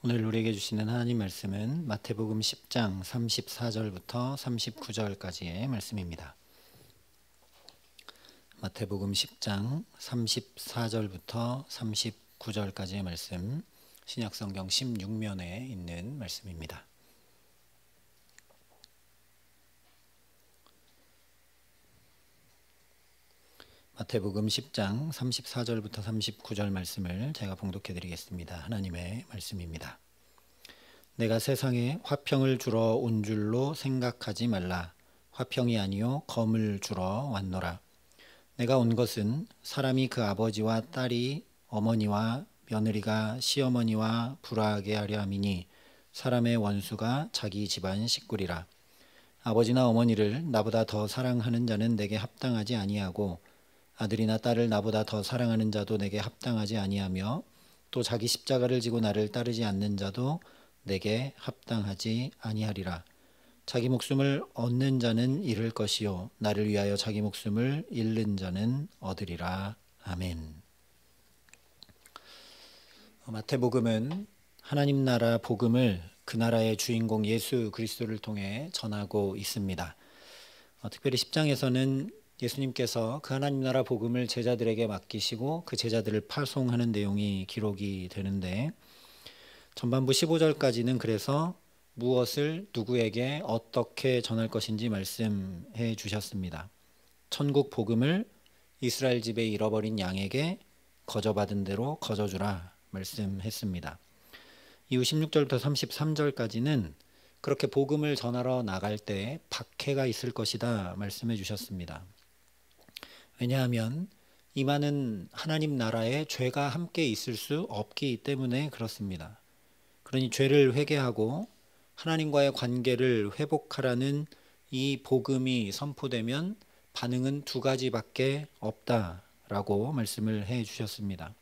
오늘 우리에게 주시는 하나님 말씀은 마태복음 10장 34절부터 39절까지의 말씀입니다. 마태복음 10장 34절부터 39절까지의 말씀, 신약성경 16면에 있는 말씀입니다. 마태복음 10장 34절부터 39절 말씀을 제가 봉독해 드리겠습니다. 하나님의 말씀입니다. 내가 세상에 화평을 주러 온 줄로 생각하지 말라. 화평이 아니요 검을 주러 왔노라. 내가 온 것은 사람이 그 아버지와 딸이 어머니와 며느리가 시어머니와 불화하게 하려 함이니 사람의 원수가 자기 집안 식구리라. 아버지나 어머니를 나보다 더 사랑하는 자는 내게 합당하지 아니하고 아들이나 딸을 나보다 더 사랑하는 자도 내게 합당하지 아니하며 또 자기 십자가를 지고 나를 따르지 않는 자도 내게 합당하지 아니하리라. 자기 목숨을 얻는 자는 잃을 것이요 나를 위하여 자기 목숨을 잃는 자는 얻으리라. 아멘. 마태복음은 하나님 나라 복음을 그 나라의 주인공 예수 그리스도를 통해 전하고 있습니다. 특별히 10장에서는 예수님께서 그 하나님 나라 복음을 제자들에게 맡기시고 그 제자들을 파송하는 내용이 기록이 되는데, 전반부 15절까지는 그래서 무엇을 누구에게 어떻게 전할 것인지 말씀해 주셨습니다. 천국 복음을 이스라엘 집에 잃어버린 양에게 거저받은 대로 거저주라 말씀했습니다. 이후 16절부터 33절까지는 그렇게 복음을 전하러 나갈 때 박해가 있을 것이다 말씀해 주셨습니다. 왜냐하면 임하는 하나님 나라에 죄가 함께 있을 수 없기 때문에 그렇습니다. 그러니 죄를 회개하고 하나님과의 관계를 회복하라는 이 복음이 선포되면 반응은 두 가지밖에 없다라고 말씀을 해 주셨습니다.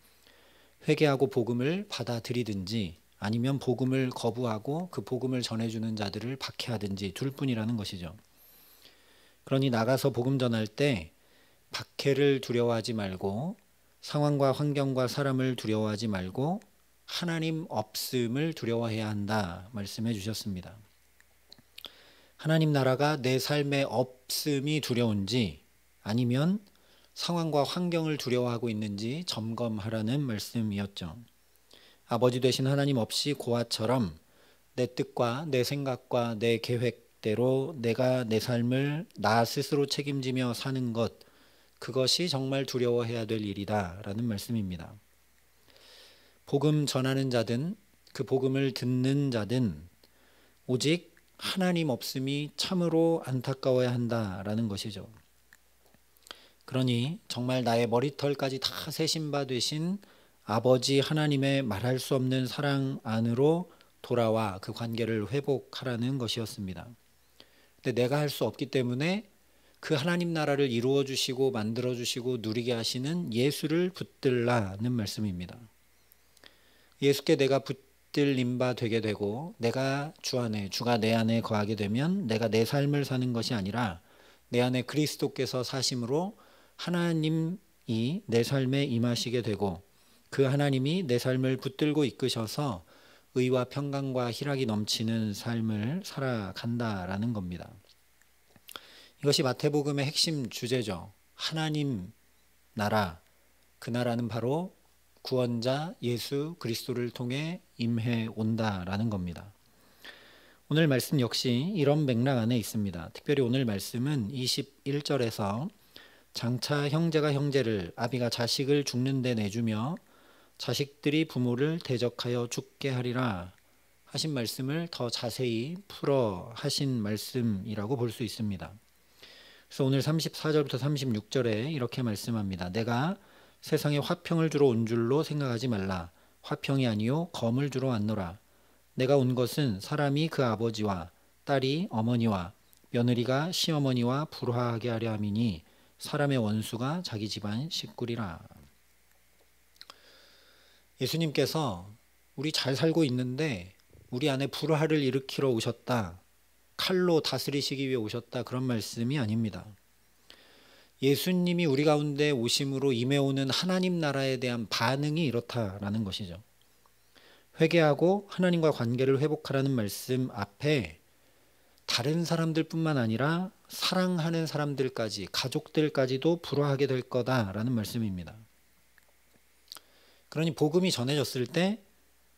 회개하고 복음을 받아들이든지 아니면 복음을 거부하고 그 복음을 전해주는 자들을 박해하든지 둘 뿐이라는 것이죠. 그러니 나가서 복음 전할 때 박해를 두려워하지 말고 상황과 환경과 사람을 두려워하지 말고 하나님 없음을 두려워해야 한다 말씀해 주셨습니다. 하나님 나라가 내 삶에 없음이 두려운지 아니면 상황과 환경을 두려워하고 있는지 점검하라는 말씀이었죠. 아버지 되신 하나님 없이 고아처럼 내 뜻과 내 생각과 내 계획대로 내가 내 삶을 나 스스로 책임지며 사는 것, 그것이 정말 두려워해야 될 일이다 라는 말씀입니다. 복음 전하는 자든 그 복음을 듣는 자든 오직 하나님 없음이 참으로 안타까워야 한다라는 것이죠. 그러니 정말 나의 머리털까지 다 세신 바 되신 아버지 하나님의 말할 수 없는 사랑 안으로 돌아와 그 관계를 회복하라는 것이었습니다. 근데 내가 할 수 없기 때문에 그 하나님 나라를 이루어 주시고 만들어 주시고 누리게 하시는 예수를 붙들라는 말씀입니다. 예수께 내가 붙들림 바 되게 되고 내가 주 안에, 주가 내 안에 거하게 되면 내가 내 삶을 사는 것이 아니라 내 안에 그리스도께서 사심으로 하나님이 내 삶에 임하시게 되고 그 하나님이 내 삶을 붙들고 이끄셔서 의와 평강과 희락이 넘치는 삶을 살아간다라는 겁니다. 이것이 마태복음의 핵심 주제죠. 하나님 나라, 그 나라는 바로 구원자 예수 그리스도를 통해 임해 온다라는 겁니다. 오늘 말씀 역시 이런 맥락 안에 있습니다. 특별히 오늘 말씀은 21절에서 장차 형제가 형제를, 아비가 자식을 죽는 데 내주며 자식들이 부모를 대적하여 죽게 하리라 하신 말씀을 더 자세히 풀어 하신 말씀이라고 볼 수 있습니다. 그래서 오늘 34절부터 36절에 이렇게 말씀합니다. 내가 세상에 화평을 주러 온 줄로 생각하지 말라. 화평이 아니요 검을 주러 왔노라. 내가 온 것은 사람이 그 아버지와 딸이 어머니와 며느리가 시어머니와 불화하게 하려 함이니 사람의 원수가 자기 집안 식구리라. 예수님께서 우리 잘 살고 있는데 우리 안에 불화를 일으키러 오셨다, 칼로 다스리시기 위해 오셨다, 그런 말씀이 아닙니다. 예수님이 우리 가운데 오심으로 임해오는 하나님 나라에 대한 반응이 이렇다라는 것이죠. 회개하고 하나님과 관계를 회복하라는 말씀 앞에 다른 사람들뿐만 아니라 사랑하는 사람들까지, 가족들까지도 불화하게 될 거다라는 말씀입니다. 그러니 복음이 전해졌을 때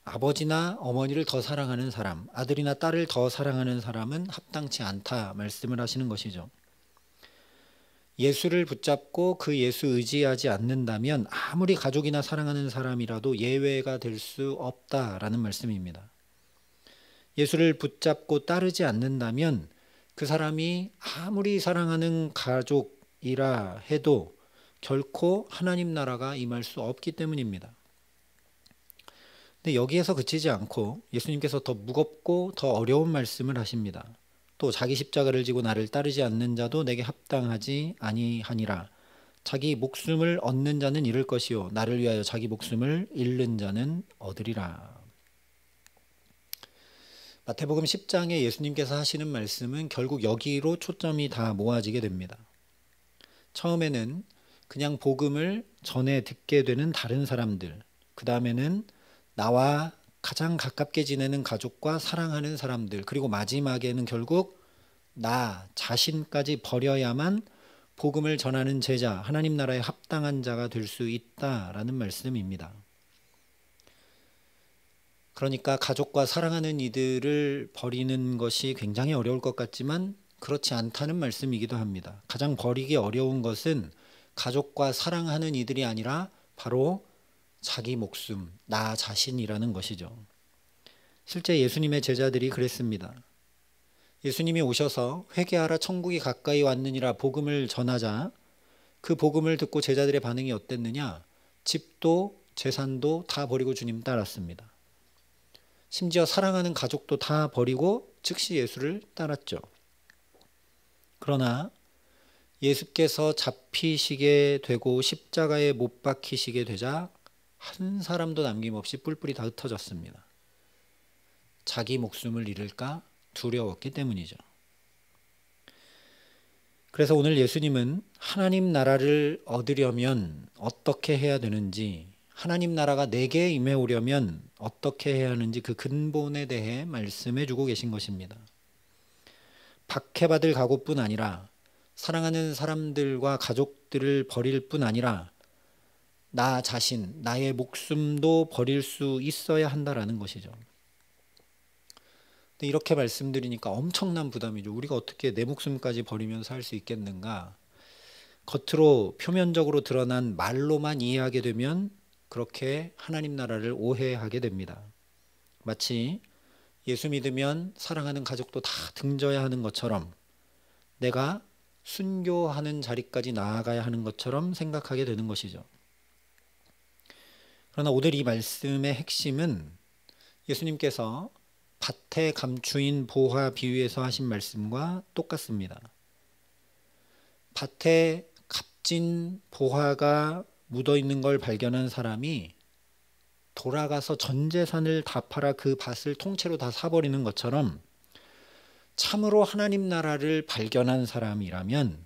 아버지나 어머니를 더 사랑하는 사람, 아들이나 딸을 더 사랑하는 사람은 합당치 않다 말씀을 하시는 것이죠. 예수를 붙잡고 그 예수 의지하지 않는다면 아무리 가족이나 사랑하는 사람이라도 예외가 될 수 없다라는 말씀입니다. 예수를 붙잡고 따르지 않는다면 그 사람이 아무리 사랑하는 가족이라 해도 결코 하나님 나라가 임할 수 없기 때문입니다. 근데 여기에서 그치지 않고 예수님께서 더 무겁고 더 어려운 말씀을 하십니다. 또 자기 십자가를 지고 나를 따르지 않는 자도 내게 합당하지 아니하니라. 자기 목숨을 얻는 자는 잃을 것이요 나를 위하여 자기 목숨을 잃는 자는 얻으리라. 마태복음 10장에 예수님께서 하시는 말씀은 결국 여기로 초점이 다 모아지게 됩니다. 처음에는 그냥 복음을 전해 듣게 되는 다른 사람들, 그 다음에는 나와 가장 가깝게 지내는 가족과 사랑하는 사람들, 그리고 마지막에는 결국 나 자신까지 버려야만 복음을 전하는 제자, 하나님 나라에 합당한 자가 될 수 있다라는 말씀입니다. 그러니까 가족과 사랑하는 이들을 버리는 것이 굉장히 어려울 것 같지만 그렇지 않다는 말씀이기도 합니다. 가장 버리기 어려운 것은 가족과 사랑하는 이들이 아니라 바로 자기 목숨, 나 자신이라는 것이죠. 실제 예수님의 제자들이 그랬습니다. 예수님이 오셔서 회개하라 천국이 가까이 왔느니라 복음을 전하자 그 복음을 듣고 제자들의 반응이 어땠느냐? 집도 재산도 다 버리고 주님 따랐습니다. 심지어 사랑하는 가족도 다 버리고 즉시 예수를 따랐죠. 그러나 예수께서 잡히시게 되고 십자가에 못 박히시게 되자 한 사람도 남김없이 뿔뿔이 다 흩어졌습니다. 자기 목숨을 잃을까 두려웠기 때문이죠. 그래서 오늘 예수님은 하나님 나라를 얻으려면 어떻게 해야 되는지, 하나님 나라가 내게 임해오려면 어떻게 해야 하는지 그 근본에 대해 말씀해 주고 계신 것입니다. 박해받을 각오뿐 아니라 사랑하는 사람들과 가족들을 버릴 뿐 아니라 나 자신, 나의 목숨도 버릴 수 있어야 한다라는 것이죠. 근데 이렇게 말씀드리니까 엄청난 부담이죠. 우리가 어떻게 내 목숨까지 버리면서 할 수 있겠는가? 겉으로 표면적으로 드러난 말로만 이해하게 되면 그렇게 하나님 나라를 오해하게 됩니다. 마치 예수 믿으면 사랑하는 가족도 다 등져야 하는 것처럼 내가 순교하는 자리까지 나아가야 하는 것처럼 생각하게 되는 것이죠. 그러나 오늘 이 말씀의 핵심은 예수님께서 밭에 감추인 보화 비유에서 하신 말씀과 똑같습니다. 밭에 값진 보화가 묻어있는 걸 발견한 사람이 돌아가서 전 재산을 다 팔아 그 밭을 통째로 다 사버리는 것처럼 참으로 하나님 나라를 발견한 사람이라면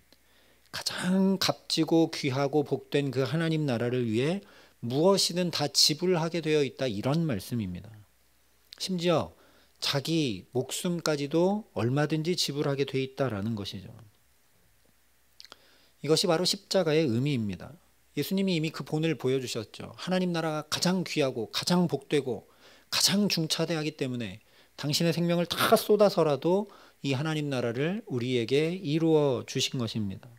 가장 값지고 귀하고 복된 그 하나님 나라를 위해 무엇이든 다 지불하게 되어 있다, 이런 말씀입니다. 심지어 자기 목숨까지도 얼마든지 지불하게 되어 있다라는 것이죠. 이것이 바로 십자가의 의미입니다. 예수님이 이미 그 본을 보여주셨죠. 하나님 나라가 가장 귀하고 가장 복되고 가장 중차대하기 때문에 당신의 생명을 다 쏟아서라도 이 하나님 나라를 우리에게 이루어 주신 것입니다.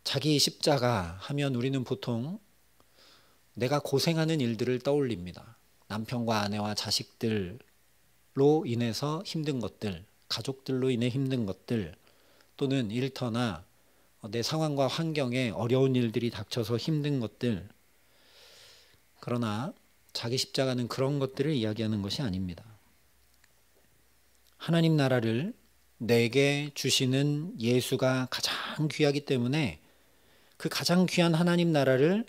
자기 십자가 하면 우리는 보통 내가 고생하는 일들을 떠올립니다. 남편과 아내와 자식들로 인해서 힘든 것들, 가족들로 인해 힘든 것들, 또는 일터나 내 상황과 환경에 어려운 일들이 닥쳐서 힘든 것들. 그러나 자기 십자가는 그런 것들을 이야기하는 것이 아닙니다. 하나님 나라를 내게 주시는 예수가 가장 귀하기 때문에 그 가장 귀한 하나님 나라를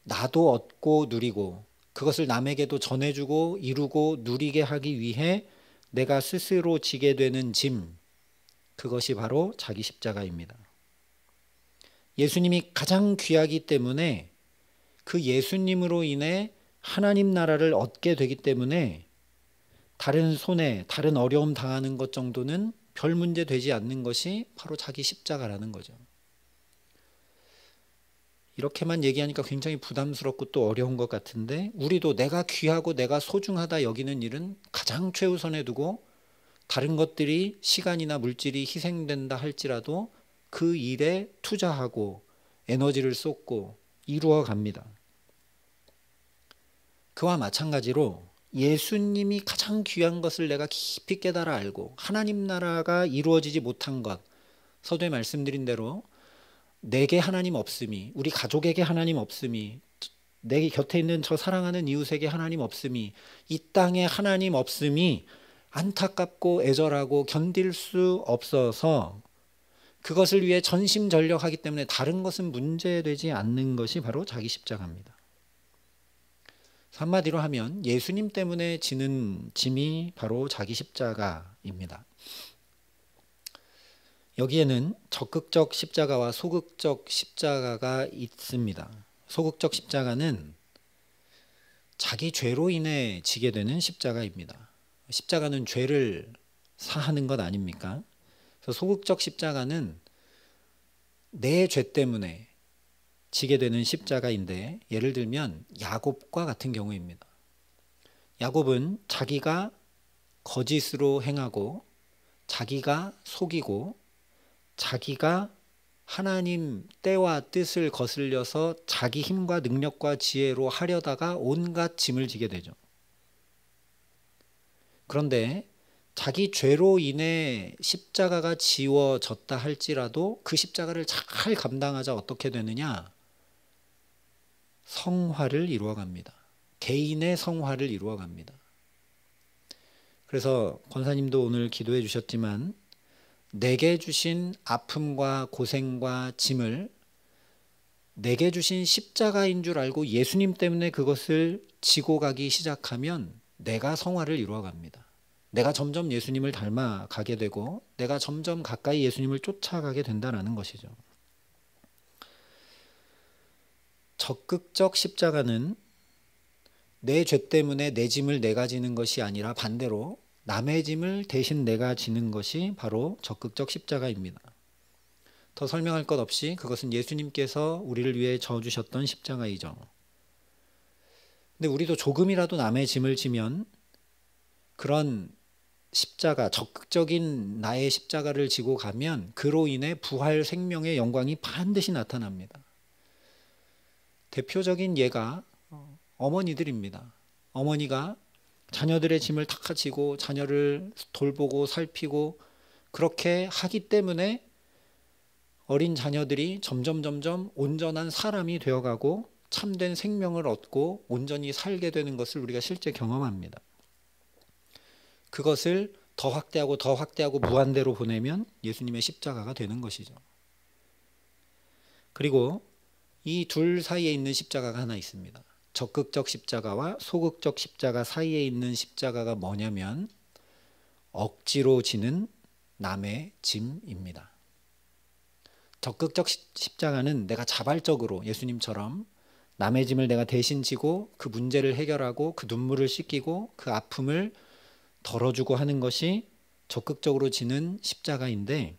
나도 얻고 누리고 그것을 남에게도 전해주고 이루고 누리게 하기 위해 내가 스스로 지게 되는 짐, 그것이 바로 자기 십자가입니다. 예수님이 가장 귀하기 때문에 그 예수님으로 인해 하나님 나라를 얻게 되기 때문에 다른 손해, 다른 어려움 당하는 것 정도는 별 문제 되지 않는 것이 바로 자기 십자가라는 거죠. 이렇게만 얘기하니까 굉장히 부담스럽고 또 어려운 것 같은데, 우리도 내가 귀하고 내가 소중하다 여기는 일은 가장 최우선에 두고 다른 것들이 시간이나 물질이 희생된다 할지라도 그 일에 투자하고 에너지를 쏟고 이루어 갑니다. 그와 마찬가지로 예수님이 가장 귀한 것을 내가 깊이 깨달아 알고 하나님 나라가 이루어지지 못한 것, 서두에 말씀드린 대로 내게 하나님 없음이, 우리 가족에게 하나님 없음이, 내 곁에 있는 저 사랑하는 이웃에게 하나님 없음이, 이 땅에 하나님 없음이 안타깝고 애절하고 견딜 수 없어서 그것을 위해 전심전력하기 때문에 다른 것은 문제되지 않는 것이 바로 자기 십자가입니다. 한마디로 하면 예수님 때문에 지는 짐이 바로 자기 십자가입니다. 여기에는 적극적 십자가와 소극적 십자가가 있습니다. 소극적 십자가는 자기 죄로 인해 지게 되는 십자가입니다. 십자가는 죄를 사하는 것 아닙니까? 그래서 소극적 십자가는 내 죄 때문에 지게 되는 십자가인데, 예를 들면 야곱과 같은 경우입니다. 야곱은 자기가 거짓으로 행하고 자기가 속이고 자기가 하나님 때와 뜻을 거슬려서 자기 힘과 능력과 지혜로 하려다가 온갖 짐을 지게 되죠. 그런데 자기 죄로 인해 십자가가 지워졌다 할지라도 그 십자가를 잘 감당하자 어떻게 되느냐? 성화를 이루어갑니다. 개인의 성화를 이루어갑니다. 그래서 권사님도 오늘 기도해 주셨지만, 내게 주신 아픔과 고생과 짐을 내게 주신 십자가인 줄 알고 예수님 때문에 그것을 지고 가기 시작하면 내가 성화를 이루어갑니다. 내가 점점 예수님을 닮아가게 되고 내가 점점 가까이 예수님을 쫓아가게 된다는 것이죠. 적극적 십자가는 내 죄 때문에 내 짐을 내가 지는 것이 아니라 반대로 남의 짐을 대신 내가 지는 것이 바로 적극적 십자가입니다. 더 설명할 것 없이 그것은 예수님께서 우리를 위해 져주셨던 십자가이죠. 근데 우리도 조금이라도 남의 짐을 지면 그런 십자가, 적극적인 나의 십자가를 지고 가면 그로 인해 부활 생명의 영광이 반드시 나타납니다. 대표적인 예가 어머니들입니다. 어머니가 자녀들의 짐을 다 지고 자녀를 돌보고 살피고 그렇게 하기 때문에 어린 자녀들이 점점 온전한 사람이 되어가고 참된 생명을 얻고 온전히 살게 되는 것을 우리가 실제 경험합니다. 그것을 더 확대하고 무한대로 보내면 예수님의 십자가가 되는 것이죠. 그리고 이 둘 사이에 있는 십자가가 하나 있습니다. 적극적 십자가와 소극적 십자가 사이에 있는 십자가가 뭐냐면 억지로 지는 남의 짐입니다. 적극적 십자가는 내가 자발적으로 예수님처럼 남의 짐을 내가 대신 지고 그 문제를 해결하고 그 눈물을 씻기고 그 아픔을 덜어주고 하는 것이 적극적으로 지는 십자가인데,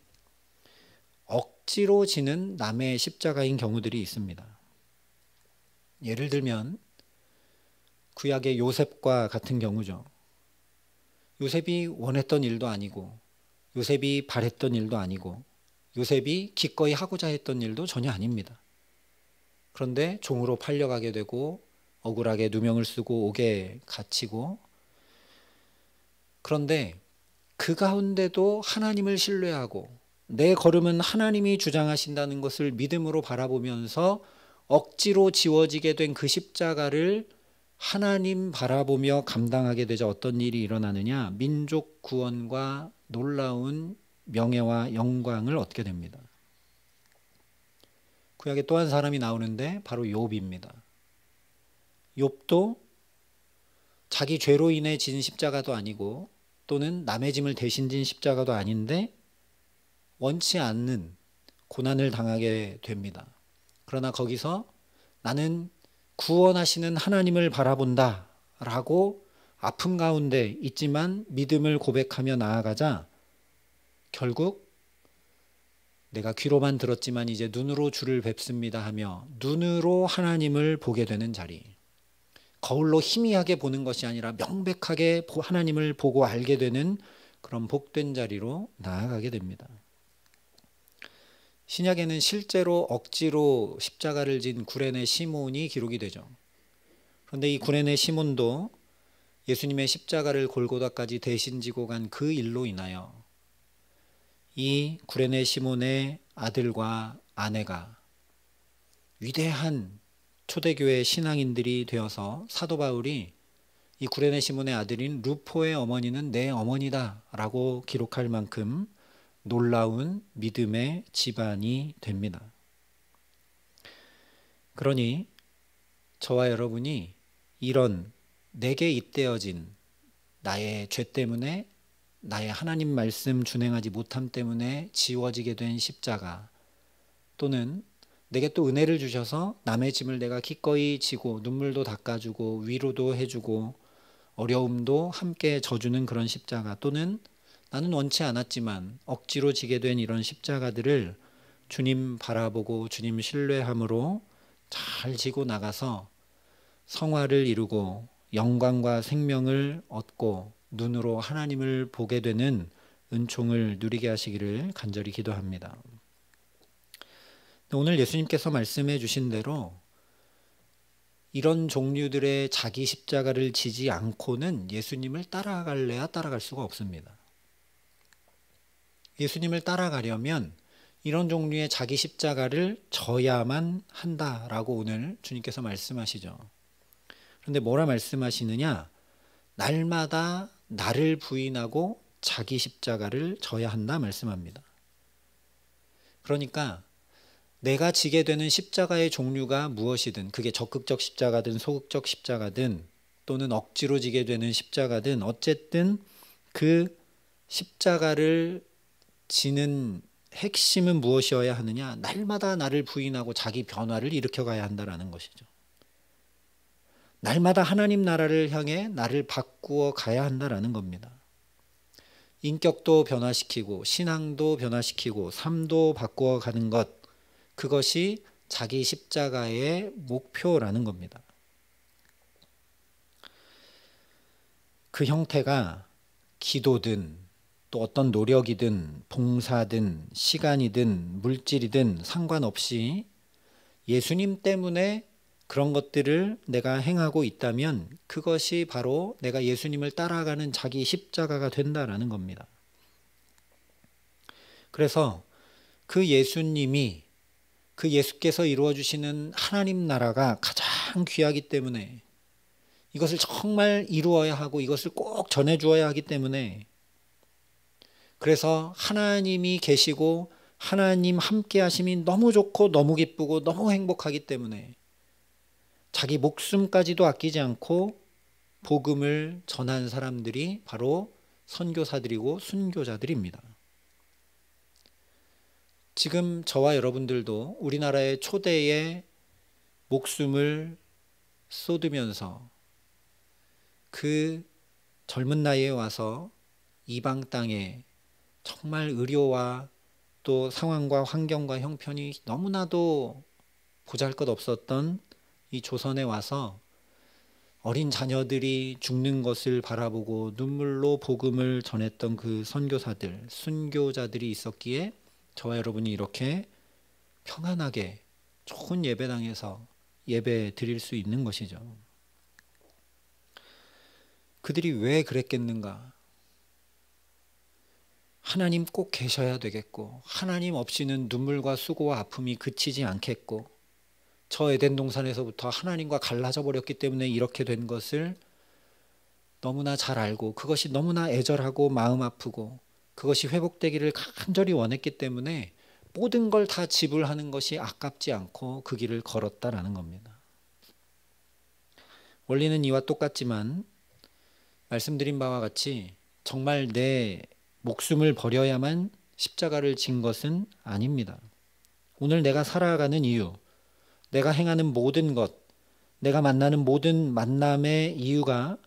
억지로 지는 남의 십자가인 경우들이 있습니다. 예를 들면 구약의 요셉과 같은 경우죠. 요셉이 원했던 일도 아니고 요셉이 바랬던 일도 아니고 요셉이 기꺼이 하고자 했던 일도 전혀 아닙니다. 그런데 종으로 팔려가게 되고 억울하게 누명을 쓰고 옥에 갇히고, 그런데 그 가운데도 하나님을 신뢰하고 내 걸음은 하나님이 주장하신다는 것을 믿음으로 바라보면서 억지로 지워지게 된 그 십자가를 하나님 바라보며 감당하게 되자 어떤 일이 일어나느냐? 민족 구원과 놀라운 명예와 영광을 얻게 됩니다. 구약에 또 한 사람이 나오는데 바로 욥입니다. 욥도 자기 죄로 인해 진 십자가도 아니고 또는 남의 짐을 대신 진 십자가도 아닌데 원치 않는 고난을 당하게 됩니다. 그러나 거기서 나는 구원하시는 하나님을 바라본다 라고 아픔 가운데 있지만 믿음을 고백하며 나아가자 결국 내가 귀로만 들었지만 이제 눈으로 주를 뵙습니다 하며 눈으로 하나님을 보게 되는 자리. 거울로 희미하게 보는 것이 아니라 명백하게 하나님을 보고 알게 되는 그런 복된 자리로 나아가게 됩니다. 신약에는 실제로 억지로 십자가를 진 구레네 시몬이 기록이 되죠. 그런데 이 구레네 시몬도 예수님의 십자가를 골고다까지 대신 지고 간 그 일로 인하여 이 구레네 시몬의 아들과 아내가 위대한 초대교회 신앙인들이 되어서 사도 바울이 이 구레네 시몬의 아들인 루포의 어머니는 내 어머니다 라고 기록할 만큼 놀라운 믿음의 집안이 됩니다. 그러니 저와 여러분이 이런 내게 잇대어진 나의 죄 때문에 나의 하나님 말씀 준행하지 못함 때문에 지워지게 된 십자가 또는 내게 또 은혜를 주셔서 남의 짐을 내가 기꺼이 지고 눈물도 닦아주고 위로도 해주고 어려움도 함께 져주는 그런 십자가 또는 나는 원치 않았지만 억지로 지게 된 이런 십자가들을 주님 바라보고 주님 신뢰함으로 잘 지고 나가서 성화를 이루고 영광과 생명을 얻고 눈으로 하나님을 보게 되는 은총을 누리게 하시기를 간절히 기도합니다. 오늘 예수님께서 말씀해 주신 대로 이런 종류들의 자기 십자가를 지지 않고는 예수님을 따라갈래야 따라갈 수가 없습니다. 예수님을 따라가려면 이런 종류의 자기 십자가를 져야만 한다라고 오늘 주님께서 말씀하시죠. 그런데 뭐라 말씀하시느냐? 날마다 나를 부인하고 자기 십자가를 져야 한다 말씀합니다. 그러니까 내가 지게 되는 십자가의 종류가 무엇이든 그게 적극적 십자가든 소극적 십자가든 또는 억지로 지게 되는 십자가든 어쨌든 그 십자가를 지는 핵심은 무엇이어야 하느냐? 날마다 나를 부인하고 자기 변화를 일으켜 가야 한다는 것이죠. 날마다 하나님 나라를 향해 나를 바꾸어 가야 한다는 겁니다. 인격도 변화시키고 신앙도 변화시키고 삶도 바꾸어 가는 것, 그것이 자기 십자가의 목표라는 겁니다. 그 형태가 기도든 또 어떤 노력이든 봉사든 시간이든 물질이든 상관없이 예수님 때문에 그런 것들을 내가 행하고 있다면 그것이 바로 내가 예수님을 따라가는 자기 십자가가 된다라는 겁니다. 그래서 그 예수님이 그 예수께서 이루어주시는 하나님 나라가 가장 귀하기 때문에 이것을 정말 이루어야 하고 이것을 꼭 전해주어야 하기 때문에 그래서 하나님이 계시고 하나님 함께 하심이 너무 좋고 너무 기쁘고 너무 행복하기 때문에 자기 목숨까지도 아끼지 않고 복음을 전한 사람들이 바로 선교사들이고 순교자들입니다. 지금 저와 여러분들도 우리나라의 초대의 목숨을 쏟으면서 그 젊은 나이에 와서 이방 땅에 정말 의료와 또 상황과 환경과 형편이 너무나도 보잘것없었던 이 조선에 와서 어린 자녀들이 죽는 것을 바라보고 눈물로 복음을 전했던 그 선교사들, 순교자들이 있었기에 저와 여러분이 이렇게 평안하게 좋은 예배당에서 예배 드릴 수 있는 것이죠. 그들이 왜 그랬겠는가? 하나님 꼭 계셔야 되겠고 하나님 없이는 눈물과 수고와 아픔이 그치지 않겠고 저 에덴 동산에서부터 하나님과 갈라져 버렸기 때문에 이렇게 된 것을 너무나 잘 알고 그것이 너무나 애절하고 마음 아프고 그것이 회복되기를 간절히 원했기 때문에 모든 걸 다 지불하는 것이 아깝지 않고 그 길을 걸었다라는 겁니다. 원리는 이와 똑같지만 말씀드린 바와 같이 정말 내 목숨을 버려야만 십자가를 진 것은 아닙니다. 오늘 내가 살아가는 이유, 내가 행하는 모든 것, 내가 만나는 모든 만남의 이유가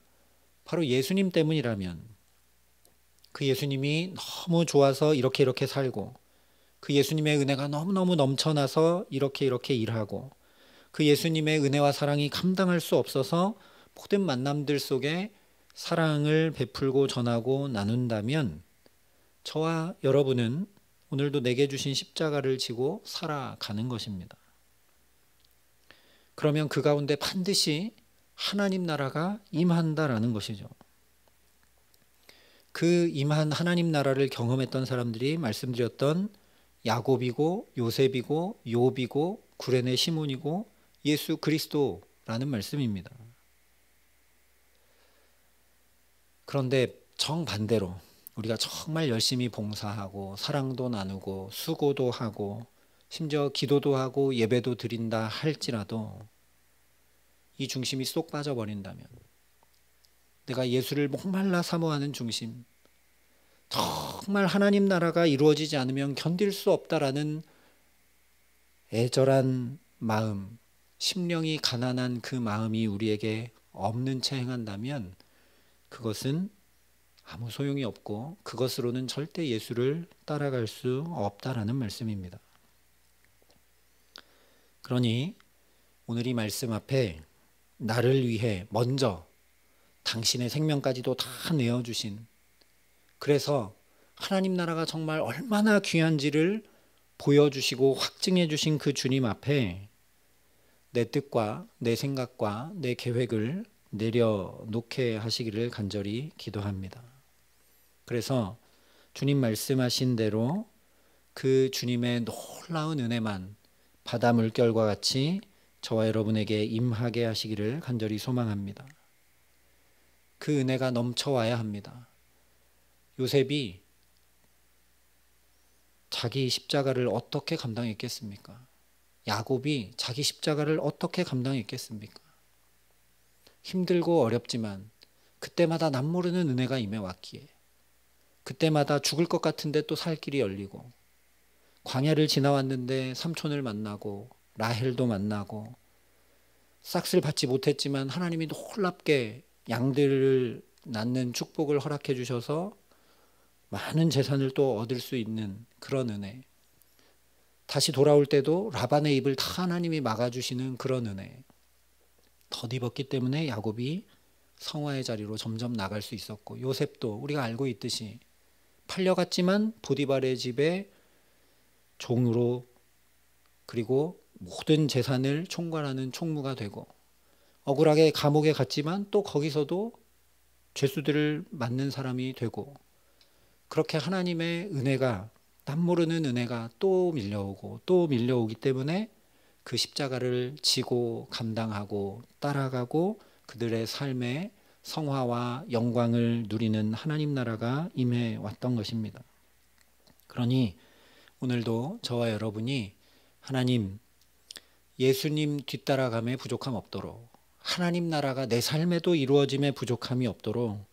바로 예수님 때문이라면, 그 예수님이 너무 좋아서 이렇게 살고, 그 예수님의 은혜가 너무너무 넘쳐나서 이렇게 일하고, 그 예수님의 은혜와 사랑이 감당할 수 없어서 모든 만남들 속에 사랑을 베풀고 전하고 나눈다면, 저와 여러분은 오늘도 내게 주신 십자가를 지고 살아가는 것입니다. 그러면 그 가운데 반드시 하나님 나라가 임한다라는 것이죠. 그 임한 하나님 나라를 경험했던 사람들이 말씀드렸던 야곱이고 요셉이고 욥이고 구레네 시몬이고 예수 그리스도라는 말씀입니다. 그런데 정반대로 우리가 정말 열심히 봉사하고 사랑도 나누고 수고도 하고 심지어 기도도 하고 예배도 드린다 할지라도 이 중심이 쏙 빠져버린다면, 내가 예수를 목말라 사모하는 중심, 정말 하나님 나라가 이루어지지 않으면 견딜 수 없다라는 애절한 마음, 심령이 가난한 그 마음이 우리에게 없는 채 행한다면 그것은 아무 소용이 없고 그것으로는 절대 예수를 따라갈 수 없다라는 말씀입니다. 그러니 오늘 이 말씀 앞에 나를 위해 먼저 당신의 생명까지도 다 내어주신, 그래서 하나님 나라가 정말 얼마나 귀한지를 보여주시고 확증해 주신 그 주님 앞에 내 뜻과 내 생각과 내 계획을 내려놓게 하시기를 간절히 기도합니다. 그래서 주님 말씀하신 대로 그 주님의 놀라운 은혜만 바다 물결과 같이 저와 여러분에게 임하게 하시기를 간절히 소망합니다. 그 은혜가 넘쳐와야 합니다. 요셉이 자기 십자가를 어떻게 감당했겠습니까? 야곱이 자기 십자가를 어떻게 감당했겠습니까? 힘들고 어렵지만 그때마다 남모르는 은혜가 임해왔기에, 그때마다 죽을 것 같은데 또 살 길이 열리고, 광야를 지나왔는데 삼촌을 만나고 라헬도 만나고, 싹을 받지 못했지만 하나님이 놀랍게 양들을 낳는 축복을 허락해 주셔서 많은 재산을 또 얻을 수 있는 그런 은혜, 다시 돌아올 때도 라반의 입을 다 하나님이 막아주시는 그런 은혜, 덧입었기 때문에 야곱이 성화의 자리로 점점 나갈 수 있었고, 요셉도 우리가 알고 있듯이 팔려갔지만 보디발의 집에 종으로, 그리고 모든 재산을 총괄하는 총무가 되고, 억울하게 감옥에 갔지만 또 거기서도 죄수들을 맞는 사람이 되고, 그렇게 하나님의 은혜가, 남모르는 은혜가 또 밀려오고 또 밀려오기 때문에 그 십자가를 지고 감당하고 따라가고 그들의 삶에 성화와 영광을 누리는 하나님 나라가 임해 왔던 것입니다. 그러니 오늘도 저와 여러분이 하나님, 예수님 뒤따라감에 부족함 없도록, 하나님 나라가 내 삶에도 이루어짐에 부족함이 없도록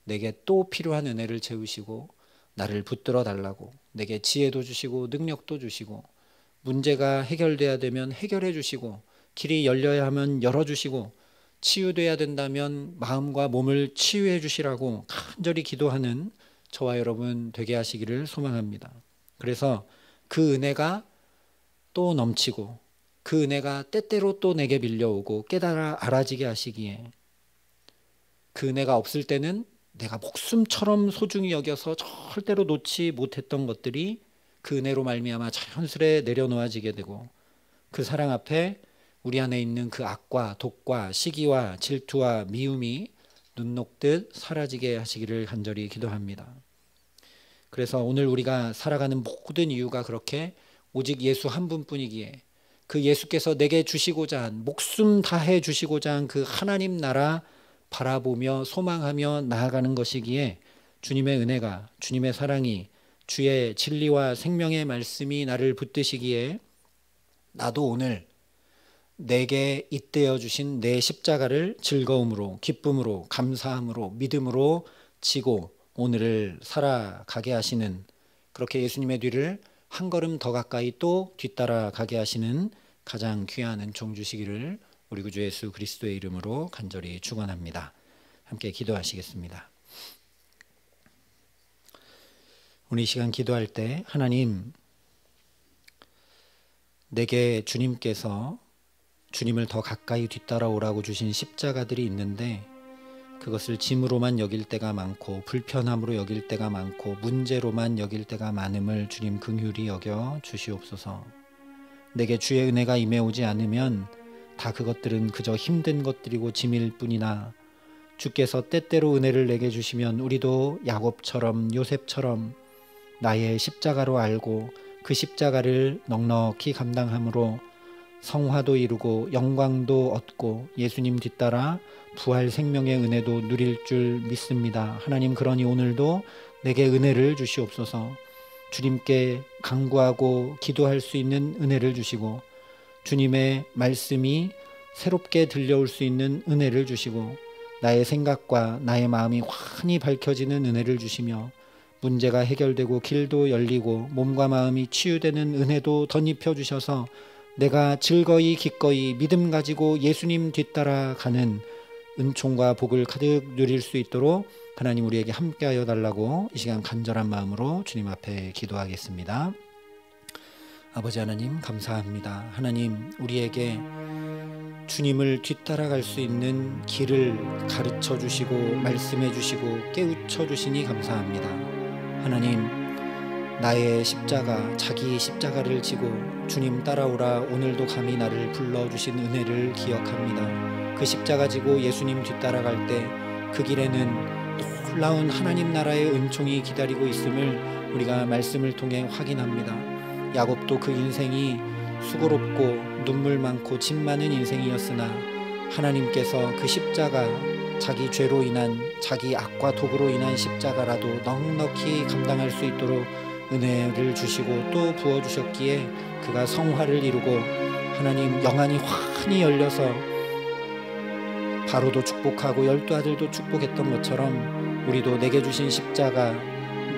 내게 또 필요한 은혜를 채우시고 나를 붙들어 달라고, 내게 지혜도 주시고 능력도 주시고, 문제가 해결돼야 되면 해결해 주시고, 길이 열려야 하면 열어주시고, 치유돼야 된다면 마음과 몸을 치유해 주시라고 간절히 기도하는 저와 여러분 되게 하시기를 소망합니다. 그래서 그 은혜가 또 넘치고 그 은혜가 때때로 또 내게 밀려오고 깨달아 알아지게 하시기에, 그 은혜가 없을 때는 내가 목숨처럼 소중히 여겨서 절대로 놓지 못했던 것들이 그 은혜로 말미암아 자연스레 내려놓아지게 되고, 그 사랑 앞에 우리 안에 있는 그 악과 독과 시기와 질투와 미움이 눈 녹듯 사라지게 하시기를 간절히 기도합니다. 그래서 오늘 우리가 살아가는 모든 이유가 그렇게 오직 예수 한 분뿐이기에, 그 예수께서 내게 주시고자 한, 목숨 다해 주시고자 한 그 하나님 나라 바라보며 소망하며 나아가는 것이기에, 주님의 은혜가, 주님의 사랑이, 주의 진리와 생명의 말씀이 나를 붙드시기에, 나도 오늘 내게 잇대어 주신 내 십자가를 즐거움으로, 기쁨으로, 감사함으로, 믿음으로 지고 오늘을 살아가게 하시는, 그렇게 예수님의 뒤를 한 걸음 더 가까이 또 뒤따라가게 하시는 가장 귀한 은총 주시기를 우리 구주 예수 그리스도의 이름으로 간절히 축원합니다. 함께 기도하시겠습니다. 오늘 이 시간 기도할 때 하나님, 내게 주님께서 주님을 더 가까이 뒤따라오라고 주신 십자가들이 있는데 그것을 짐으로만 여길 때가 많고 불편함으로 여길 때가 많고 문제로만 여길 때가 많음을 주님 긍휼히 여겨 주시옵소서. 내게 주의 은혜가 임해오지 않으면 다 그것들은 그저 힘든 것들이고 짐일 뿐이나 주께서 때때로 은혜를 내게 주시면 우리도 야곱처럼 요셉처럼 나의 십자가로 알고 그 십자가를 넉넉히 감당함으로 성화도 이루고 영광도 얻고 예수님 뒤따라 부활 생명의 은혜도 누릴 줄 믿습니다. 하나님, 그러니 오늘도 내게 은혜를 주시옵소서. 주님께 간구하고 기도할 수 있는 은혜를 주시고 주님의 말씀이 새롭게 들려올 수 있는 은혜를 주시고 나의 생각과 나의 마음이 환히 밝혀지는 은혜를 주시며 문제가 해결되고 길도 열리고 몸과 마음이 치유되는 은혜도 덧입혀 주셔서 내가 즐거이 기꺼이 믿음 가지고 예수님 뒤따라 가는 은총과 복을 가득 누릴 수 있도록 하나님 우리에게 함께하여 달라고 이 시간 간절한 마음으로 주님 앞에 기도하겠습니다. 아버지 하나님, 감사합니다. 하나님, 우리에게 주님을 뒤따라갈 수 있는 길을 가르쳐 주시고 말씀해 주시고 깨우쳐 주시니 감사합니다. 하나님, 나의 십자가, 자기 십자가를 지고 주님 따라오라 오늘도 감히 나를 불러주신 은혜를 기억합니다. 그 십자가 지고 예수님 뒤따라갈 때 그 길에는 놀라운 하나님 나라의 은총이 기다리고 있음을 우리가 말씀을 통해 확인합니다. 야곱도 그 인생이 수고롭고 눈물 많고 짐 많은 인생이었으나 하나님께서 그 십자가, 자기 죄로 인한 자기 악과 독으로 인한 십자가라도 넉넉히 감당할 수 있도록 은혜를 주시고 또 부어주셨기에 그가 성화를 이루고 하나님 영안이 환히 열려서 바로도 축복하고 12 아들도 축복했던 것처럼 우리도 내게 주신 십자가,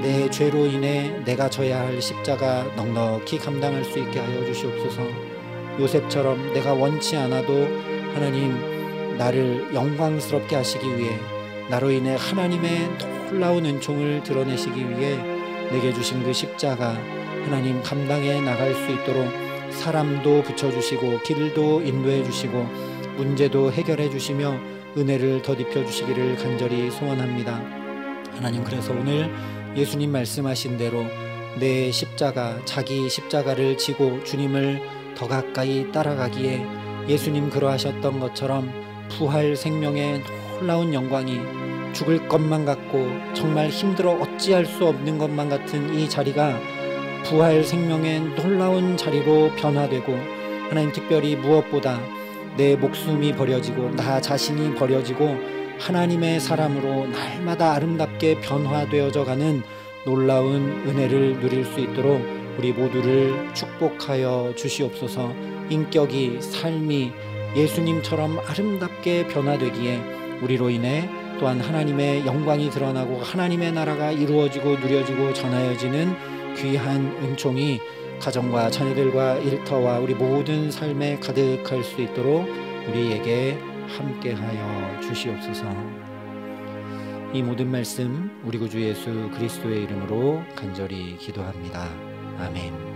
내 죄로 인해 내가 져야 할 십자가 넉넉히 감당할 수 있게 하여 주시옵소서. 요셉처럼 내가 원치 않아도 하나님 나를 영광스럽게 하시기 위해 나로 인해 하나님의 놀라운 은총을 드러내시기 위해 내게 주신 그 십자가 하나님 감당해 나갈 수 있도록 사람도 붙여주시고 길도 인도해 주시고 문제도 해결해 주시며 은혜를 덧입혀 주시기를 간절히 소원합니다. 하나님, 그래서 오늘 예수님 말씀하신 대로 내 십자가, 자기 십자가를 지고 주님을 더 가까이 따라가기에 예수님 그러하셨던 것처럼 부활 생명의 놀라운 영광이 죽을 것만 같고 정말 힘들어 어찌할 수 없는 것만 같은 이 자리가 부활 생명의 놀라운 자리로 변화되고 하나님, 특별히 무엇보다 내 목숨이 버려지고 나 자신이 버려지고 하나님의 사람으로 날마다 아름답게 변화되어져 가는 놀라운 은혜를 누릴 수 있도록 우리 모두를 축복하여 주시옵소서. 인격이, 삶이 예수님처럼 아름답게 변화되기에 우리로 인해 또한 하나님의 영광이 드러나고 하나님의 나라가 이루어지고 누려지고 전하여지는 귀한 은총이 가정과 자녀들과 일터와 우리 모든 삶에 가득할 수 있도록 우리에게 함께하여 주시옵소서. 이 모든 말씀 우리 구주 예수 그리스도의 이름으로 간절히 기도합니다. 아멘.